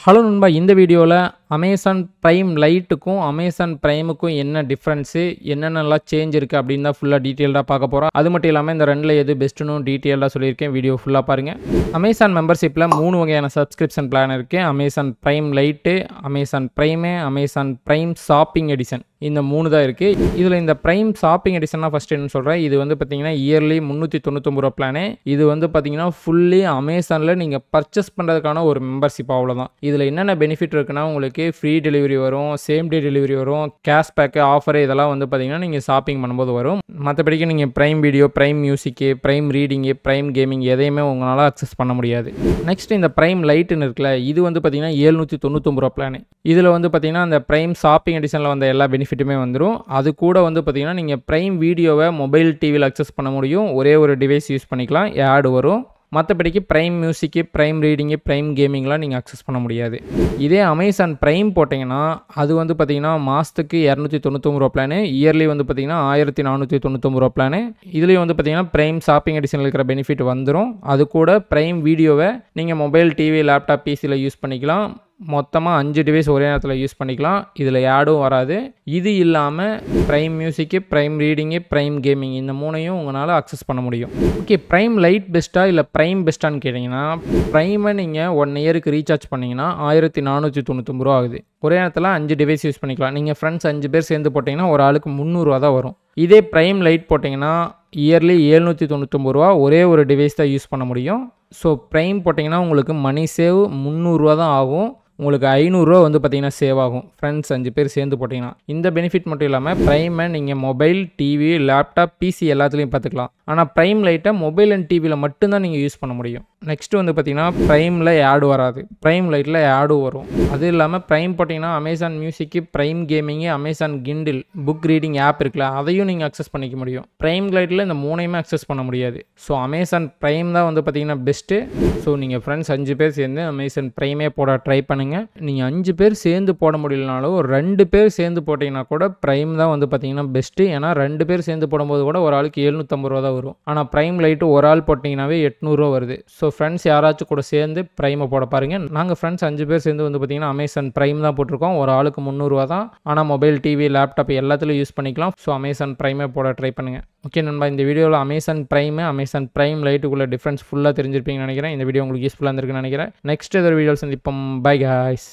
Hello நண்பா, இந்த வீடியோவில் அமேசான் பிரைம் லைட்டுக்கும் அமேசான் பிரைமுக்கும் என்ன டிஃப்ரென்ஸு, என்னென்னலாம் சேஞ்ச் இருக்குது அப்படின்னு தான் ஃபுல்லாக டீட்டெயில்டாக பார்க்க போகிறோம். அது மட்டும் இல்லாமல் இந்த ரெண்டில் எது பெஸ்ட்டுன்னு டீட்டெயில்டாக சொல்லியிருக்கேன். வீடியோ ஃபுல்லாக பாருங்கள். அமேசான் மெம்பர்ஷிப்பில் 3 வகையான சப்ஸ்கிரிப்ஷன் பிளான் இருக்குது. Amazon prime light, Amazon prime, Amazon prime shopping edition. இந்த 3 தான் இருக்குது. இதில் இந்த பிரைம் ஷாப்பிங் எடிஷன்னா ஃபஸ்ட்டு என்ன சொல்கிறேன், இது வந்து பார்த்தீங்கன்னா இயர்லி 399 ரூபா பிளானு. இது வந்து பார்த்தீங்கன்னா ஃபுல்லி அமேசானில் நீங்கள் பர்ச்சேஸ் பண்ணுறதுக்கான ஒரு மெம்பர்ஷிப், அவ்வளோதான். இதில் என்னென்ன பெனிஃபிட் இருக்குன்னா, உங்களுக்கு ஃப்ரீ டெலிவரி வரும், சேம் டே டெலிவரி வரும், கேஷ்பேக்கு ஆஃபரு இதெல்லாம் வந்து பார்த்தீங்கன்னா நீங்கள் ஷாப்பிங் பண்ணும்போது வரும். மற்றபடிக்கு நீங்கள் பிரைம் வீடியோ, பிரைம் மியூசிக்கு, பிரைம் ரீடிங்கு, பிரைம் கேமிங் எதையுமே உங்களால் அக்சஸ் பண்ண முடியாது. நெக்ஸ்ட் இந்த பிரைம் லைட்டுன்னு இருக்குல்ல, இது வந்து பார்த்தீங்கன்னா 799 ரூபா பிளானு. இதில் வந்து பார்த்தீங்கன்னா அந்த பிரைம் ஷாப்பிங் எடிஷனில் வந்த எல்லா பெனிஃபிட்டுமே வந்துடும். அது கூட வந்து பார்த்தீங்கன்னா நீங்கள் பிரைம் வீடியோவை மொபைல் டிவியில் அக்சஸ் பண்ண முடியும். ஒரே ஒரு டிவைஸ் யூஸ் பண்ணிக்கலாம், ஆட் வரும். மற்றபடிக்கு பிரைம் மியூசிக்கு, பிரைம் ரீடிங்கு, பிரைம் கேமிங்லாம் நீங்கள் அக்சஸ் பண்ண முடியாது. இதே அமேசான் பிரைம் போட்டிங்கன்னா அது வந்து பார்த்தீங்கன்னா மாதத்துக்கு 299 ரூபா பிளானு, இயர்லி வந்து பார்த்தீங்கன்னா 1499 ரூபா பிளானு. இதுலேயும் வந்து பார்த்தீங்கன்னா பிரைம் ஷாப்பிங் எடிஷனில் இருக்கிற பெனிஃபிட் வந்துடும். அது கூட பிரைம் வீடியோவை நீங்கள் மொபைல், டிவி, லேப்டாப், பிசியில் யூஸ் பண்ணிக்கலாம். மொத்தமாக 5 டிவைஸ் ஒரே நேரத்தில் யூஸ் பண்ணிக்கலாம். இதில் ஆடும் வராது. இது இல்லாமல் பிரைம் மியூசிக்கு, பிரைம் ரீடிங்கு, பிரைம் கேமிங் இந்த 3ஐயும் உங்களால் அக்சஸ் பண்ண முடியும். ஓகே, பிரைம் லைட் பெஸ்ட்டாக இல்லை பிரைம் பெஸ்ட்டான்னு கேட்டிங்கன்னா, பிரைமை நீங்கள் 1 இயருக்கு ரீசார்ஜ் பண்ணிங்கன்னா 1499 ரூபா ஆகுது. ஒரே நேரத்தில் 5 டிவைஸ் யூஸ் பண்ணிக்கலாம். நீங்கள் ஃப்ரெண்ட்ஸ் 5 பேர் சேர்ந்து போட்டிங்கன்னா ஒரு ஆளுக்கு 300 ரூபா தான் வரும். இதே பிரைம் லைட் போட்டிங்கன்னா இயர்லி 799 ரூபா, ஒரே ஒரு டிவைஸ் தான் யூஸ் பண்ண முடியும். ஸோ பிரைம் போட்டிங்கன்னா உங்களுக்கு மணி சேவ் 300 ரூபா தான் ஆகும். உங்களுக்கு 500 ரூபா வந்து பார்த்தீங்கன்னா சேவ் ஆகும், ஃப்ரெண்ட்ஸ் 5 பேர் சேர்ந்து போட்டிங்கன்னா. இந்த பெனிஃபிட் மட்டும் இல்லாமல் பிரைமை நீங்கள் மொபைல், டிவி, லேப்டாப், பிசி எல்லாத்துலேயும் பார்த்துக்கலாம். ஆனால் பிரைம் லைட்டை மொபைல் அண்ட் டிவியில் மட்டும்தான் நீங்கள் யூஸ் பண்ண முடியும். நெக்ஸ்ட்டு வந்து பார்த்தீங்கன்னா பிரைமில் ஆடு வராது, பிரைம் லைட்டில் ஆடும் வரும். அது இல்லாமல் பிரைம் போட்டிங்கன்னா Amazon music, prime gaming, Amazon Kindle book reading app இருக்குல்ல, அதையும் நீங்கள் அக்சஸ் பண்ணிக்க முடியும். பிரைம் லைட்டில் இந்த 3ஐயுமே அக்சஸ் பண்ண முடியாது. ஸோ அமேசான் பிரைம் தான் வந்து பார்த்தீங்கன்னா பெஸ்ட்டு. ஸோ நீங்கள் ஃப்ரெண்ட்ஸ் 5 பேர் சேர்ந்து அமேசான் பிரைமே போட ட்ரை பண்ணுங்கள். நீங்கள் 5 பேர் சேர்ந்து போட முடியலனாலும் 2 பேர் சேர்ந்து போட்டிங்கன்னா கூட பிரைம் தான் வந்து பார்த்தீங்கன்னா பெஸ்ட்டு. ஏன்னா 2 பேர் சேர்ந்து போடும்போது கூட ஒரு ஆளுக்கு 750 ரூபா தான் வரும். ஆனால் பிரைம் லைட்டு ஒரு ஆள் போட்டிங்கனாவே 800 ரூபா வருது. ஸோ ஃப்ரெண்ட்ஸ் யாராச்சும் கூட சேர்ந்து பிரைமை போட பாருங்கள். நாங்கள் ஃப்ரெண்ட்ஸ் 5 பேர் சேர்ந்து வந்து பார்த்தீங்கன்னா அமேசான் பிரைம் தான் போட்டிருக்கோம். ஒரு ஆளுக்கு 300 ரூபா தான். ஆனால் மொபைல், டிவி, லேப்டாப் எல்லாத்துலையும் யூஸ் பண்ணிக்கலாம். ஸோ அமேசான் பிரைமே போட ட்ரை பண்ணுங்கள். ஓகே நண்பா, இந்த வீடியோவில் அமேசான் பிரைமு, அமேசான் பிரைம் லைட்டுக்குள்ள டிஃப்ரென்ஸ் ஃபுல்லாக தெரிஞ்சிருப்பீங்கன்னு நினைக்கிறேன். இந்த வீடியோ உங்களுக்கு யூஸ்ஃபுல்லாக இருந்திருக்குன்னு நினைக்கிறேன். நெக்ஸ்ட் ஏதோ வீடியோ சந்திப்போம். By guys.